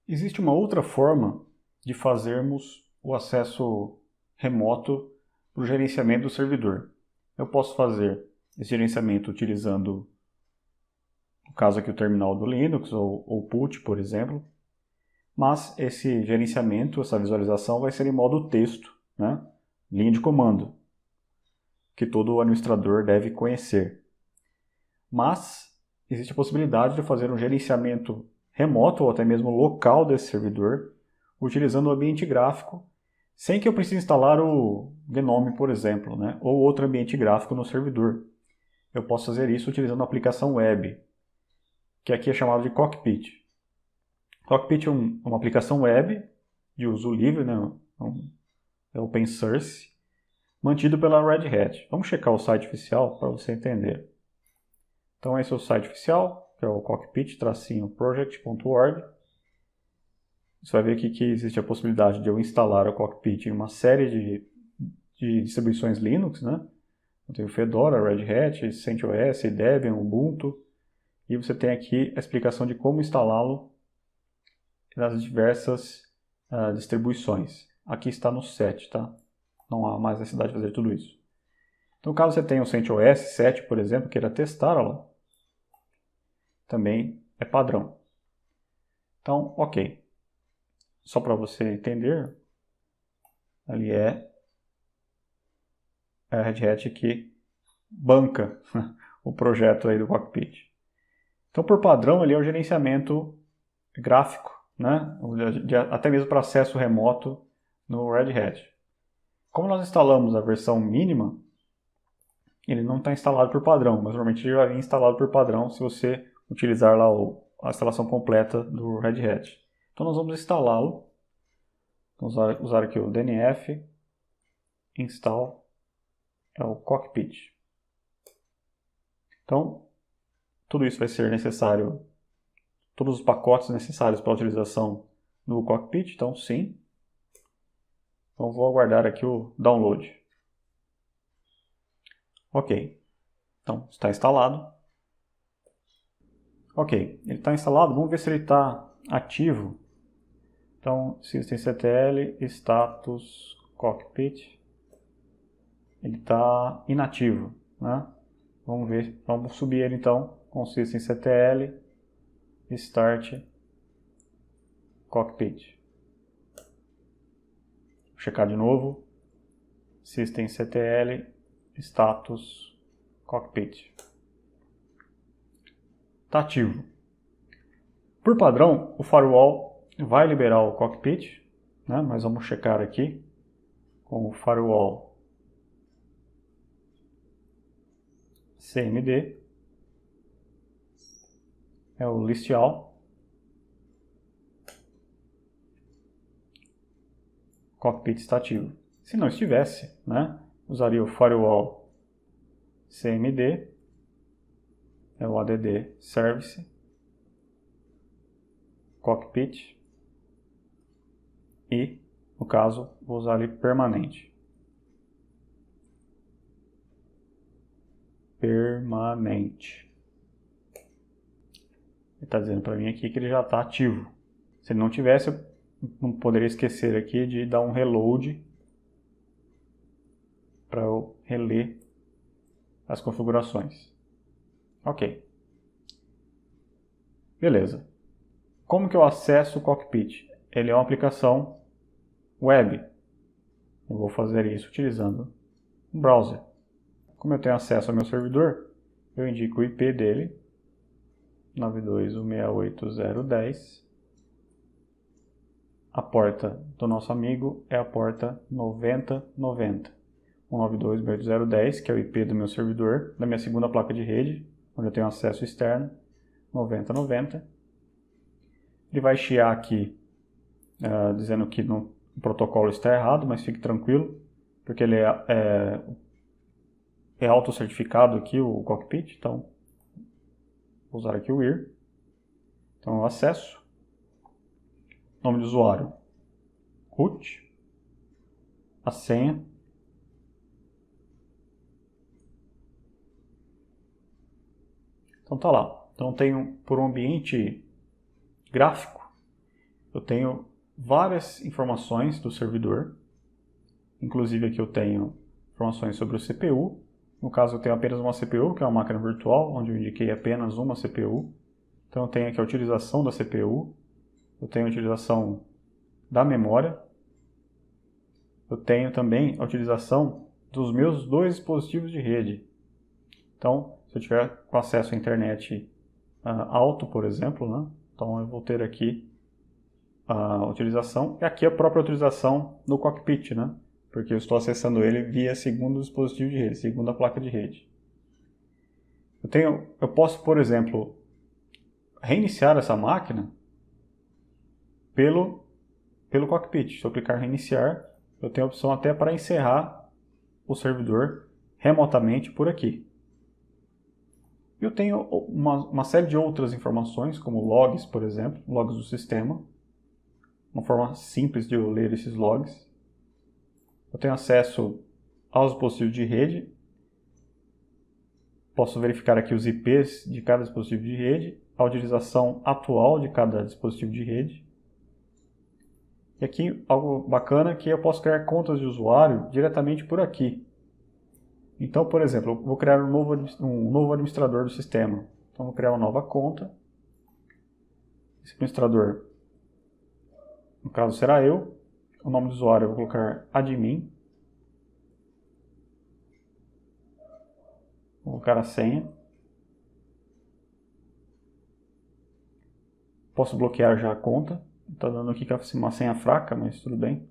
Existe uma outra forma de fazermos o acesso remoto para o gerenciamento do servidor. Eu posso fazer esse gerenciamento utilizando, no caso aqui, o terminal do Linux ou PUT, por exemplo, mas esse gerenciamento, essa visualização vai ser em modo texto, né? Linha de comando, que todo administrador deve conhecer. Mas existe a possibilidade de fazer um gerenciamento remoto ou até mesmo local desse servidor, utilizando o ambiente gráfico, sem que eu precise instalar o Gnome, por exemplo, né? Ou outro ambiente gráfico no servidor. Eu posso fazer isso utilizando a aplicação web, que aqui é chamada de Cockpit. Cockpit é uma aplicação web de uso livre, né? É open source, mantido pela Red Hat. Vamos checar o site oficial para você entender. Então esse é o site oficial, que é o cockpit-project.org. Você vai ver aqui que existe a possibilidade de eu instalar o Cockpit em uma série de distribuições Linux, né? Eu tenho Fedora, Red Hat, CentOS, Debian, Ubuntu. E você tem aqui a explicação de como instalá-lo nas diversas distribuições. Aqui está no set, tá? Não há mais necessidade de fazer tudo isso. Então, caso você tenha o CentOS 7, por exemplo, queira testar, ó, também é padrão. Então, ok. Só para você entender, ali é a Red Hat que banca o projeto aí do Cockpit. Então, por padrão, ali é o gerenciamento gráfico, né? Até mesmo para acesso remoto no Red Hat. Como nós instalamos a versão mínima, ele não está instalado por padrão, mas normalmente ele já vem instalado por padrão se você utilizar lá a instalação completa do Red Hat. Então nós vamos instalá-lo. Vamos usar aqui o dnf install é o Cockpit. Então, tudo isso vai ser necessário, todos os pacotes necessários para a utilização no Cockpit, então sim. Então vou aguardar aqui o download. Ok, então está instalado. Ok, ele está instalado, vamos ver se ele está ativo. Então, systemctl status cockpit, ele está inativo, né? Vamos ver, vamos subir ele então com systemctl start cockpit. Vou checar de novo, systemctl status cockpit. Está ativo. Por padrão, o firewall vai liberar o cockpit, né? Mas vamos checar aqui com o firewall cmd, é o list all. Cockpit está ativo. Se não estivesse, né, usaria o firewall cmd, é o add service, cockpit, e, no caso, vou usar ali permanente. Permanente. Ele está dizendo para mim aqui que ele já está ativo. Se ele não tivesse, eu não poderia esquecer aqui de dar um reload para eu reler as configurações. Ok. Beleza. Como que eu acesso o Cockpit? Ele é uma aplicação web. Eu vou fazer isso utilizando um browser. Como eu tenho acesso ao meu servidor, eu indico o IP dele, 92.168.0.10. A porta do nosso amigo é a porta 9090. 192.168.0.10, que é o IP do meu servidor, da minha segunda placa de rede, onde eu tenho acesso externo, 9090. Ele vai chiar aqui, dizendo que o protocolo está errado, mas fique tranquilo, porque ele é auto-certificado aqui, o Cockpit, então vou usar aqui o IR. Então eu acesso, nome do usuário, root, a senha, então tá lá. Então tenho por um ambiente gráfico, eu tenho várias informações do servidor. Inclusive aqui eu tenho informações sobre o CPU. No caso eu tenho apenas uma CPU, que é uma máquina virtual, onde eu indiquei apenas uma CPU. Então eu tenho aqui a utilização da CPU, eu tenho a utilização da memória, eu tenho também a utilização dos meus 2 dispositivos de rede. Então, se eu tiver com acesso à internet alto, por exemplo, né? Então eu vou ter aqui a utilização, e aqui a própria utilização no cockpit, né? Porque eu estou acessando ele via segundo dispositivo de rede, segunda placa de rede. Eu posso, por exemplo, reiniciar essa máquina pelo cockpit. Se eu clicar em reiniciar, eu tenho a opção até para encerrar o servidor remotamente por aqui. Eu tenho uma série de outras informações, como logs, por exemplo, logs do sistema. Uma forma simples de eu ler esses logs. Eu tenho acesso aos dispositivos de rede. Posso verificar aqui os IPs de cada dispositivo de rede, a utilização atual de cada dispositivo de rede. E aqui algo bacana é que eu posso criar contas de usuário diretamente por aqui. Então, por exemplo, eu vou criar um novo administrador do sistema. Então, vou criar uma nova conta. Esse administrador, no caso, será eu. O nome do usuário eu vou colocar admin. Vou colocar a senha. Posso bloquear já a conta. Está dando aqui que é uma senha fraca, mas tudo bem.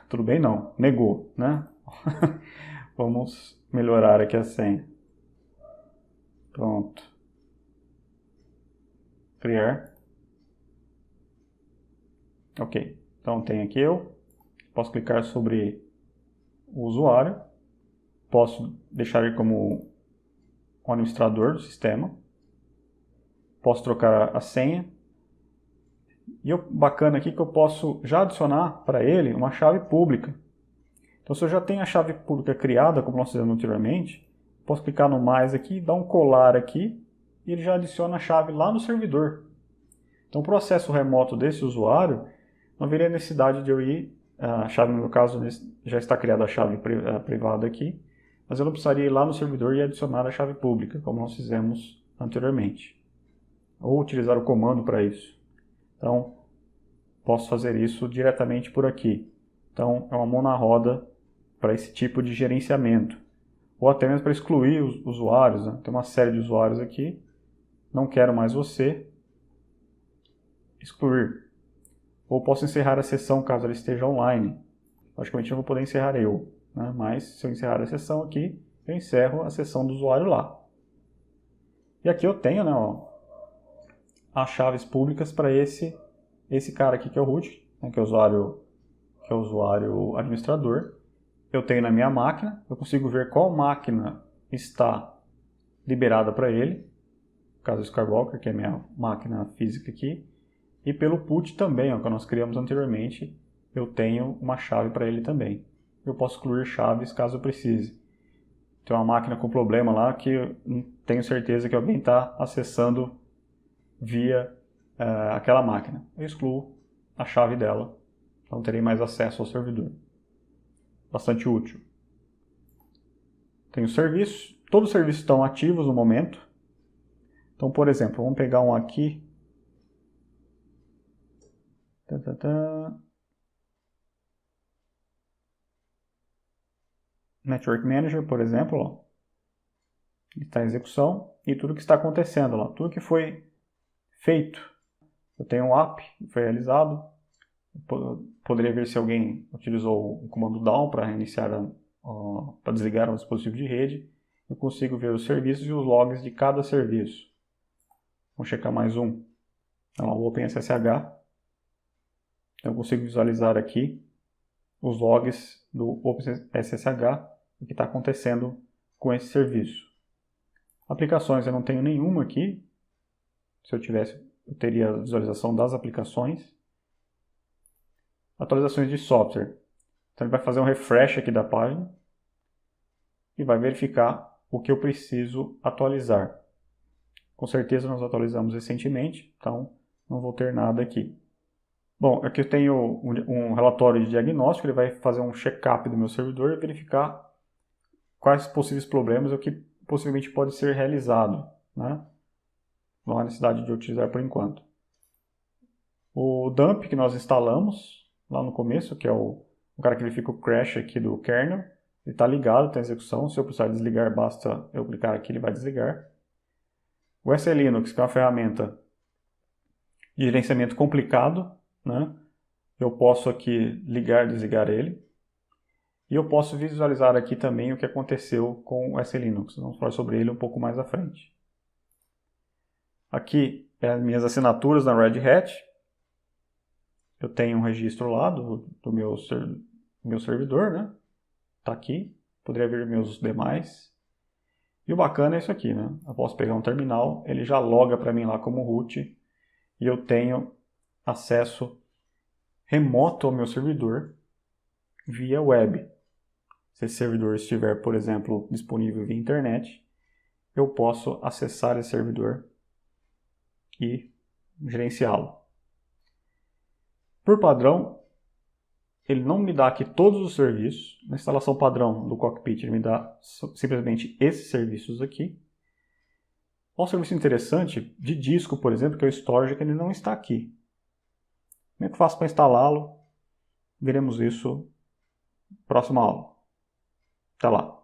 Tudo bem não, negou, né? Vamos melhorar aqui a senha. Pronto. Criar. Ok, então tem aqui eu. Posso clicar sobre o usuário. Posso deixar ele como o administrador do sistema. Posso trocar a senha. E o bacana aqui é que eu posso já adicionar para ele uma chave pública. Então, se eu já tenho a chave pública criada, como nós fizemos anteriormente, posso clicar no mais aqui, dar um colar aqui, e ele já adiciona a chave lá no servidor. Então, o processo remoto desse usuário, não haveria necessidade de eu ir, a chave, no meu caso, já está criada a chave privada aqui, mas eu não precisaria ir lá no servidor e adicionar a chave pública, como nós fizemos anteriormente. Ou utilizar o comando para isso. Então, posso fazer isso diretamente por aqui. Então, é uma mão na roda para esse tipo de gerenciamento. Ou até mesmo para excluir os usuários. Né? Tem uma série de usuários aqui. Não quero mais você. Excluir. Ou posso encerrar a sessão caso ela esteja online. Logicamente, eu não vou poder encerrar eu. Né? Mas, se eu encerrar a sessão aqui, eu encerro a sessão do usuário lá. E aqui eu tenho, né, as chaves públicas para esse cara aqui que é o root, né, que é o usuário administrador. Eu tenho na minha máquina, eu consigo ver qual máquina está liberada para ele, no caso do Skywalker, que é a minha máquina física aqui, e pelo put também, que nós criamos anteriormente, eu tenho uma chave para ele também. Eu posso excluir chaves caso eu precise. Tem uma máquina com problema lá que eu não tenho certeza que alguém está acessando via aquela máquina. Eu excluo a chave dela, então terei mais acesso ao servidor. Bastante útil. Tem os serviços. Todos os serviços estão ativos no momento. Então, por exemplo, vamos pegar um aqui. Network Manager, por exemplo. Ó. Ele está em execução. E tudo que está acontecendo lá. Tudo que foi feito. Eu tenho um app que foi realizado. Poderia ver se alguém utilizou o comando down para reiniciar, para desligar um dispositivo de rede. Eu consigo ver os serviços e os logs de cada serviço. Vamos checar mais um. Então, o OpenSSH. Eu consigo visualizar aqui os logs do OpenSSH, o que está acontecendo com esse serviço. Aplicações eu não tenho nenhuma aqui. Se eu tivesse, eu teria a visualização das aplicações. Atualizações de software. Então ele vai fazer um refresh aqui da página e vai verificar o que eu preciso atualizar. Com certeza nós atualizamos recentemente, então não vou ter nada aqui. Bom, aqui eu tenho um relatório de diagnóstico, ele vai fazer um check-up do meu servidor e verificar quais possíveis problemas e o que possivelmente pode ser realizado, né? Não há necessidade de utilizar por enquanto. O dump que nós instalamos lá no começo, que é o cara que verifica o crash aqui do kernel, ele está ligado, está em execução. Se eu precisar desligar, basta eu clicar aqui, ele vai desligar. O SELinux, que é uma ferramenta de gerenciamento complicado, né? Eu posso aqui ligar e desligar ele. E eu posso visualizar aqui também o que aconteceu com o SELinux. Vamos falar sobre ele um pouco mais à frente. Aqui é as minhas assinaturas na Red Hat. Eu tenho um registro lá do meu servidor, né? Tá aqui. Poderia ver meus demais. E o bacana é isso aqui, né? Eu posso pegar um terminal, ele já loga para mim lá como root e eu tenho acesso remoto ao meu servidor via web. Se esse servidor estiver, por exemplo, disponível via internet, eu posso acessar esse servidor e gerenciá-lo. Por padrão, ele não me dá aqui todos os serviços. Na instalação padrão do Cockpit, ele me dá simplesmente esses serviços aqui. Um serviço interessante de disco, por exemplo, que é o Storage, que ele não está aqui. Como é que eu faço para instalá-lo? Veremos isso na próxima aula. Até lá!